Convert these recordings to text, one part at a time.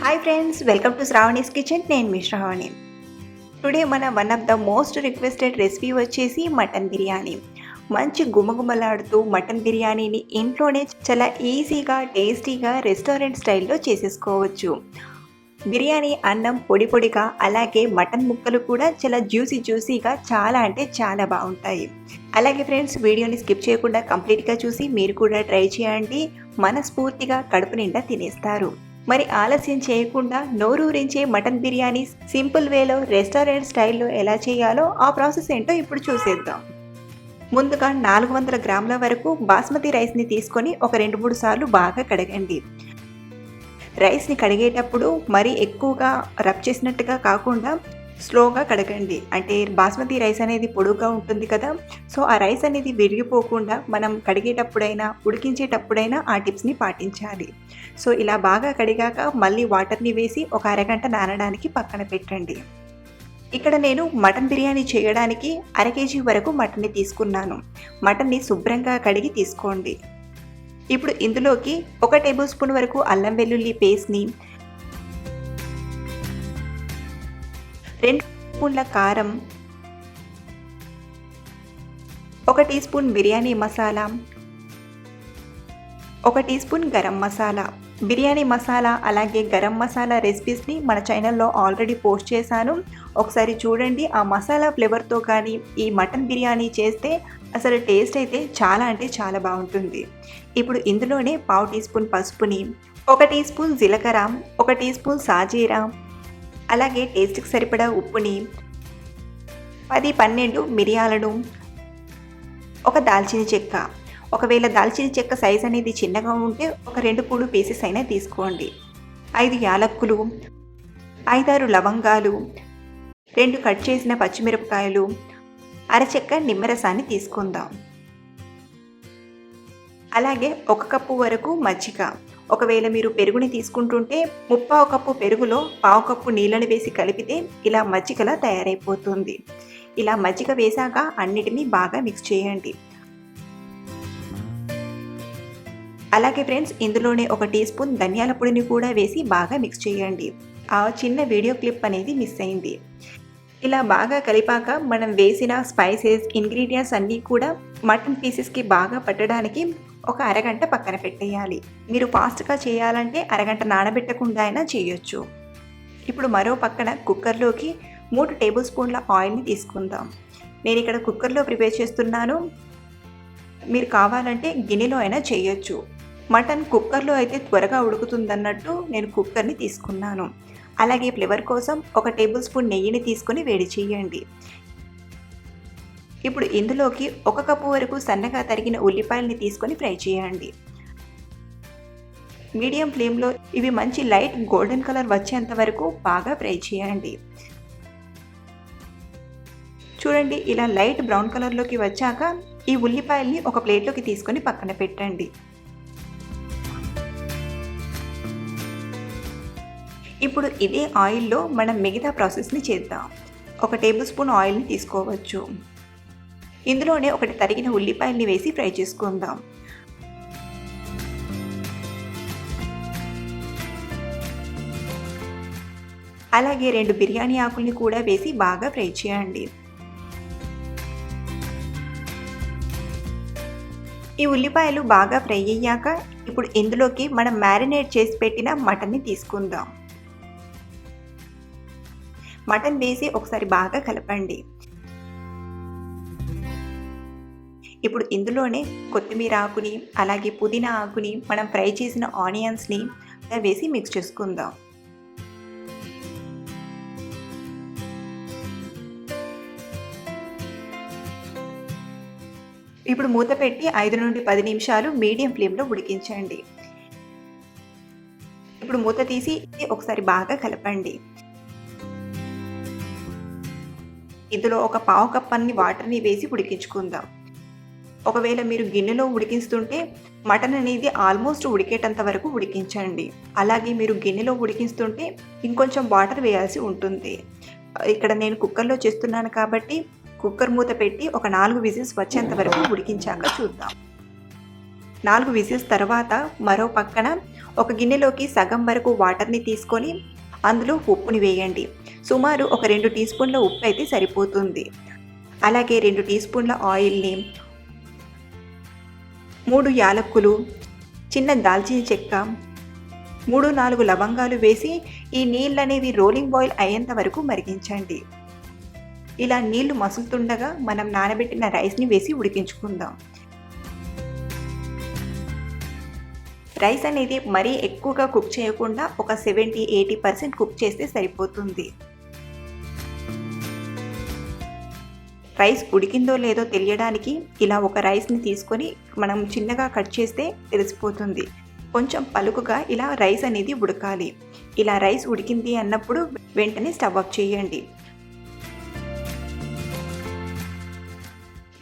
Hi friends, welcome to Sravani's kitchen. నేను మీ Shravani. Today మన one of the most requested recipe వచ్చేసి mutton biryani. మంచి గుమగుమలాడుతూ mutton బిర్యానీని ఇంట్లోనే చాలా ఈజీగా టేస్టీగా రెస్టారెంట్ స్టైల్లో చేసేసుకోవచ్చు. బిర్యానీ అన్నం పొడి పొడిగా, అలాగే మటన్ ముక్కలు కూడా చాలా జ్యూసీగా చాలా అంటే చాలా బాగుంటాయి. అలాగే ఫ్రెండ్స్, వీడియోని స్కిప్ చేయకుండా కంప్లీట్గా చూసి మీరు కూడా ట్రై చేయండి. మనస్ఫూర్తిగా కడుపు నిండా తినేస్తారు. మరి ఆలస్యం చేయకుండా నోరూరించే మటన్ బిర్యానీ సింపుల్ వేలో రెస్టారెంట్ స్టైల్లో ఎలా చేయాలో ఆ ప్రాసెస్ ఏంటో ఇప్పుడు చూసేద్దాం. ముందుగా 400 గ్రాముల వరకు బాస్మతి రైస్ని తీసుకొని ఒక 2-3 సార్లు బాగా కడగండి. రైస్ని కడిగేటప్పుడు మరీ ఎక్కువగా రబ్ చేసినట్టుగా కాకుండా స్లోగా కడగండి. అంటే బాస్మతి రైస్ అనేది పొడుగ్గా ఉంటుంది కదా, సో ఆ రైస్ అనేది విరిగిపోకుండా మనం కడిగేటప్పుడైనా ఉడికించేటప్పుడైనా ఆ టిప్స్ని పాటించాలి. సో ఇలా బాగా కడిగాక మళ్ళీ వాటర్ని వేసి ఒక అరగంట నానడానికి పక్కన పెట్టండి. ఇక్కడ నేను మటన్ బిర్యానీ చేయడానికి 1/2 kg వరకు మటన్ని తీసుకున్నాను. మటన్ని శుభ్రంగా కడిగి తీసుకోండి. ఇప్పుడు ఇందులోకి 1 టేబుల్ స్పూన్ వరకు అల్లం వెల్లుల్లి పేస్ట్ని, 2 స్పూన్ల కారం, 1 teaspoon biryani masala, 1 teaspoon garam masala. Biryani masala అలాగే గరం మసాలా రెసిపీస్ని మన ఛానల్లో ఆల్రెడీ పోస్ట్ చేశాను. ఒకసారి చూడండి. ఆ మసాలా ఫ్లేవర్తో కానీ ఈ మటన్ బిర్యానీ చేస్తే అసలు టేస్ట్ అయితే చాలా అంటే చాలా బాగుంటుంది. ఇప్పుడు ఇందులోనే 1/2 టీ స్పూన్ పసుపుని, 1 టీ స్పూన్ జీలకర్ర, 1 టీ స్పూన్ సాజీరా, అలాగే టేస్ట్కి సరిపడా ఉప్పుని, 10-12 మిరియాలను, ఒక దాల్చిన చెక్క. ఒకవేళ దాల్చిన చెక్క సైజ్ అనేది చిన్నగా ఉంటే ఒక 2 పూలు పీసెస్ అయినా తీసుకోండి. 5 యాలక్కులు, 5-6 లవంగాలు, 2 కట్ చేసిన పచ్చిమిరపకాయలు, అరచెక్క నిమ్మరసాన్ని తీసుకుందాం. అలాగే 1 కప్పు వరకు మజ్జిగ. ఒకవేళ మీరు పెరుగుని తీసుకుంటుంటే 3/4 కప్పు పెరుగులో 1/2 కప్పు నీళ్ళని వేసి కలిపితే ఇలా మజ్జిగలా తయారైపోతుంది. ఇలా మజ్జిగ వేసాక అన్నిటినీ బాగా మిక్స్ చేయండి. అలాగే ఫ్రెండ్స్, ఇందులోనే 1 టీ స్పూన్ ధనియాల పొడిని కూడా వేసి బాగా మిక్స్ చేయండి. ఆ చిన్న వీడియో క్లిప్ అనేది మిస్ అయింది. ఇలా బాగా కలిపాక మనం వేసిన స్పైసెస్, ఇంగ్రీడియంట్స్ అన్నీ కూడా మటన్ పీసెస్కి బాగా పట్టడానికి ఒక అరగంట పక్కన పెట్టేయాలి. మీరు ఫాస్ట్గా చేయాలంటే అరగంట నానబెట్టకుండా అయినా చేయొచ్చు. ఇప్పుడు మరో పక్కన కుక్కర్లోకి 3 టేబుల్ స్పూన్ల ఆయిల్ని తీసుకుందాం. నేను ఇక్కడ కుక్కర్లో ప్రిపేర్ చేస్తున్నాను. మీరు కావాలంటే గిన్నెలో అయినా చేయొచ్చు. మటన్ కుక్కర్లో అయితే త్వరగా ఉడుకుతుందన్నట్టు నేను కుక్కర్ని తీసుకున్నాను. అలాగే ఫ్లేవర్ కోసం 1 టేబుల్ స్పూన్ నెయ్యిని తీసుకొని వేడి చేయండి. ఇప్పుడు ఇందులోకి 1 కప్పు వరకు సన్నగా తరిగిన ఉల్లిపాయల్ని తీసుకొని ఫ్రై చేయండి. మీడియం ఫ్లేమ్లో ఇవి మంచి లైట్ గోల్డెన్ కలర్ వచ్చేంత వరకు బాగా ఫ్రై చేయండి. చూడండి, ఇలా లైట్ బ్రౌన్ కలర్లోకి వచ్చాక ఈ ఉల్లిపాయల్ని ఒక ప్లేట్లోకి తీసుకొని పక్కన పెట్టండి. ఇప్పుడు ఇదే ఆయిల్లో మనం మిగతా ప్రాసెస్ని చేద్దాం. 1 టేబుల్ స్పూన్ ఆయిల్ని తీసుకోవచ్చు. ఇందులోనే 1 తరిగిన ఉల్లిపాయల్ని వేసి ఫ్రై చేసుకుందాం. అలాగే 2 బిర్యానీ ఆకుల్ని కూడా వేసి బాగా ఫ్రై చేయండి. ఈ ఉల్లిపాయలు బాగా ఫ్రై అయ్యాక ఇప్పుడు ఇందులోకి మనం మ్యారినేట్ చేసి పెట్టిన మటన్ని తీసుకుందాం. మటన్ వేసి ఒకసారి బాగా కలపండి. ఇప్పుడు ఇందులోనే కొత్తిమీర ఆకుని, అలాగే పుదీనా ఆకుని, మనం ఫ్రై చేసిన ఆనియన్స్ని వేసి మిక్స్ చేసుకుందాం. ఇప్పుడు మూత పెట్టి 5 నుండి 10 నిమిషాలు మీడియం ఫ్లేమ్లో ఉడికించండి. ఇప్పుడు మూత తీసి ఒకసారి బాగా కలపండి. ఇందులో ఒక 1/2 కప్ అన్ని వాటర్ని వేసి ఉడికించుకుందాం. ఒకవేళ మీరు గిన్నెలో ఉడికిస్తుంటే మటన్ అనేది ఆల్మోస్ట్ ఉడికేటంత వరకు ఉడికించండి. అలాగే మీరు గిన్నెలో ఉడికిస్తుంటే ఇంకొంచెం వాటర్ వేయాల్సి ఉంటుంది. ఇక్కడ నేను కుక్కర్లో చేస్తున్నాను కాబట్టి కుక్కర్ మూత పెట్టి ఒక 4 విజిల్స్ వచ్చేంత వరకు ఉడికించాక చూద్దాం. 4 విజిల్స్ తర్వాత మరో పక్కన ఒక గిన్నెలోకి సగం వరకు వాటర్ని తీసుకొని అందులో ఉప్పుని వేయండి. సుమారు ఒక 2 టీ స్పూన్ల ఉప్పు అయితే సరిపోతుంది. అలాగే 2 టీ స్పూన్ల ఆయిల్ని, 3 యాలక్కులు, చిన్న దాల్చిన చెక్క, 3-4 లవంగాలు వేసి ఈ నీళ్ళనేవి రోలింగ్ బాయిల్ అయ్యేంత వరకు మరిగించండి. ఇలా నీళ్లు మసులుతుండగా మనం నానబెట్టిన రైస్ని వేసి ఉడికించుకుందాం. రైస్ అనేది మరీ ఎక్కువగా కుక్ చేయకుండా ఒక 70-80% కుక్ చేస్తే సరిపోతుంది. రైస్ ఉడికిందో లేదో తెలియడానికి ఇలా ఒక రైస్ని తీసుకొని మనం చిన్నగా కట్ చేస్తే తెలిసిపోతుంది. కొంచెం పలుకుగా ఇలా రైస్ అనేది ఉడకాలి. ఇలా రైస్ ఉడికింది అన్నప్పుడు వెంటనే స్టవ్ ఆఫ్ చేయండి.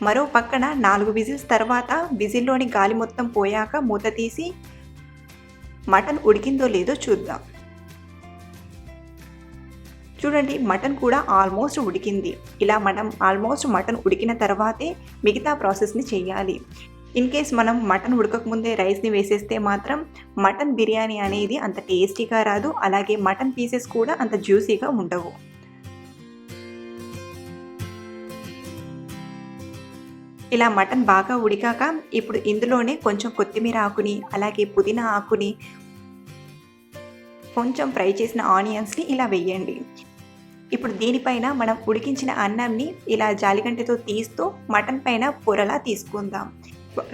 మరో పక్కన 4 విజిల్స్ తర్వాత విజిల్లోని గాలి మొత్తం పోయాక మూత తీసి మటన్ ఉడికిందో లేదో చూద్దాం. చూడండి, మటన్ కూడా ఆల్మోస్ట్ ఉడికింది. ఇలా మనం ఆల్మోస్ట్ మటన్ ఉడికిన తర్వాతే మిగతా ప్రాసెస్ని చేయాలి. ఇన్ కేస్ మనం మటన్ ఉడకకముందే రైస్ని వేసేస్తే మాత్రం మటన్ బిర్యానీ అనేది అంత టేస్టీగా రాదు. అలాగే మటన్ పీసెస్ కూడా అంత జ్యూసీగా ఉండవు. ఇలా మటన్ బాగా ఉడికాక ఇప్పుడు ఇందులోనే కొంచెం కొత్తిమీర ఆకుని, అలాగే పుదీనా ఆకుని, కొంచెం ఫ్రై చేసిన ఆనియన్స్ని ఇలా వేయండి. ఇప్పుడు దీనిపైన మనం ఉడికించిన అన్నంని ఇలా జాలిగంటెతో తీస్తూ మటన్ పైన పొరలా తీసుకుందాం.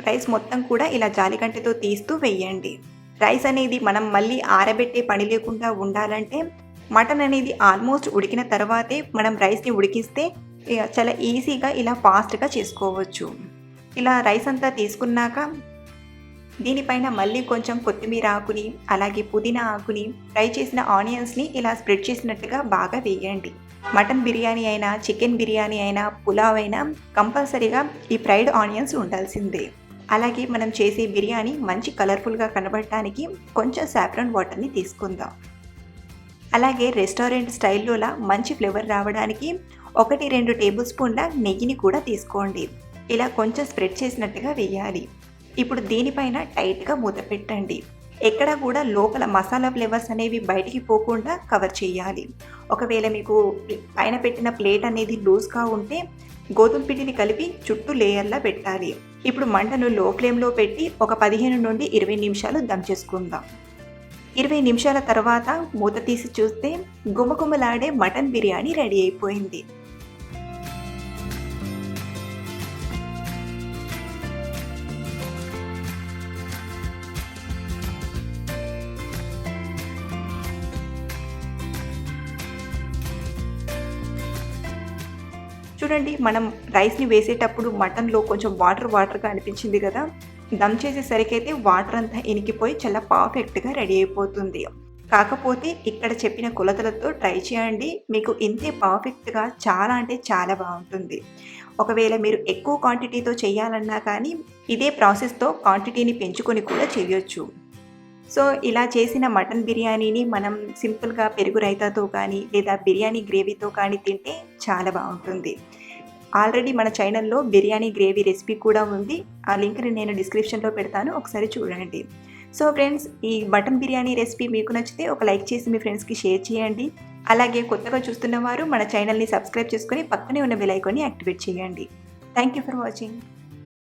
రైస్ మొత్తం కూడా ఇలా జాలిగంటెతో తీస్తూ వేయండి. రైస్ అనేది మనం మళ్ళీ ఆరబెట్టే పని లేకుండా ఉండాలంటే మటన్ అనేది ఆల్మోస్ట్ ఉడికిన తర్వాతే మనం రైస్ని ఉడికిస్తే చాలా ఈజీగా ఇలా ఫాస్ట్గా చేసుకోవచ్చు. ఇలా రైస్ అంతా తీసుకున్నాక దీనిపైన మళ్ళీ కొంచెం కొత్తిమీర ఆకుని, అలాగే పుదీనా ఆకుని, ఫ్రై చేసిన ఆనియన్స్ని ఇలా స్ప్రెడ్ చేసినట్టుగా బాగా వేయండి. మటన్ బిర్యానీ అయినా, చికెన్ బిర్యానీ అయినా, పులావ్ అయినా కంపల్సరీగా ఈ ఫ్రైడ్ ఆనియన్స్ ఉండాల్సిందే. అలాగే మనం చేసే బిర్యానీ మంచి కలర్ఫుల్గా కనబడటానికి కొంచెం సాఫ్రాన్ వాటర్ని తీసుకుందాం. అలాగే రెస్టారెంట్ స్టైల్లోలా మంచి ఫ్లేవర్ రావడానికి 1-2 టేబుల్ స్పూన్ల నెయ్యిని కూడా తీసుకోండి. ఇలా కొంచెం స్ప్రెడ్ చేసినట్టుగా వేయాలి. ఇప్పుడు దీనిపైన టైట్గా మూత పెట్టండి. ఎక్కడ కూడా లోపల మసాలా ఫ్లేవర్స్ అనేవి బయటికి పోకుండా కవర్ చేయాలి. ఒకవేళ మీకు పైన పెట్టిన ప్లేట్ అనేది లూజ్గా ఉంటే గోధుమ పిండిని కలిపి చుట్టూ లేయర్లా పెట్టాలి. ఇప్పుడు మంటను లో ఫ్లేమ్లో పెట్టి ఒక 15-20 నిమిషాలు దమ్ చేసుకుందాం. 20 నిమిషాల తర్వాత మూత తీసి చూస్తే గుమగుమలాడే మటన్ బిర్యానీ రెడీ అయిపోయింది. చూడండి, మనం రైస్ని వేసేటప్పుడు మటన్లో కొంచెం వాటర్గా అనిపించింది కదా. దమ్ చేసేసరికైతే వాటర్ అంతా ఇనికిపోయి చాలా పర్ఫెక్ట్గా రెడీ అయిపోతుంది. కాకపోతే ఇక్కడ చెప్పిన కొలతలతో ట్రై చేయండి. మీకు ఇంతే పర్ఫెక్ట్గా చాలా అంటే చాలా బాగుంటుంది. ఒకవేళ మీరు ఎక్కువ క్వాంటిటీతో చేయాలన్నా కానీ ఇదే ప్రాసెస్తో క్వాంటిటీని పెంచుకొని కూడా చేయొచ్చు. సో ఇలా చేసిన మటన్ బిర్యానీని మనం సింపుల్గా పెరుగు రైతాతో కానీ లేదా బిర్యానీ గ్రేవీతో కానీ తింటే చాలా బాగుంటుంది. ఆల్రెడీ మన ఛానల్లో బిర్యానీ గ్రేవీ రెసిపీ కూడా ఉంది. ఆ లింక్ని నేను డిస్క్రిప్షన్లో పెడతాను, ఒకసారి చూడండి. సో ఫ్రెండ్స్, ఈ మటన్ బిర్యానీ రెసిపీ మీకు నచ్చితే ఒక లైక్ చేసి మీ ఫ్రెండ్స్కి షేర్ చేయండి. అలాగే కొత్తగా చూస్తున్న వారు మన ఛానల్ని సబ్స్క్రైబ్ చేసుకొని పక్కనే ఉన్న బెల్ ఐకాన్ని యాక్టివేట్ చేయండి. Thank you for watching.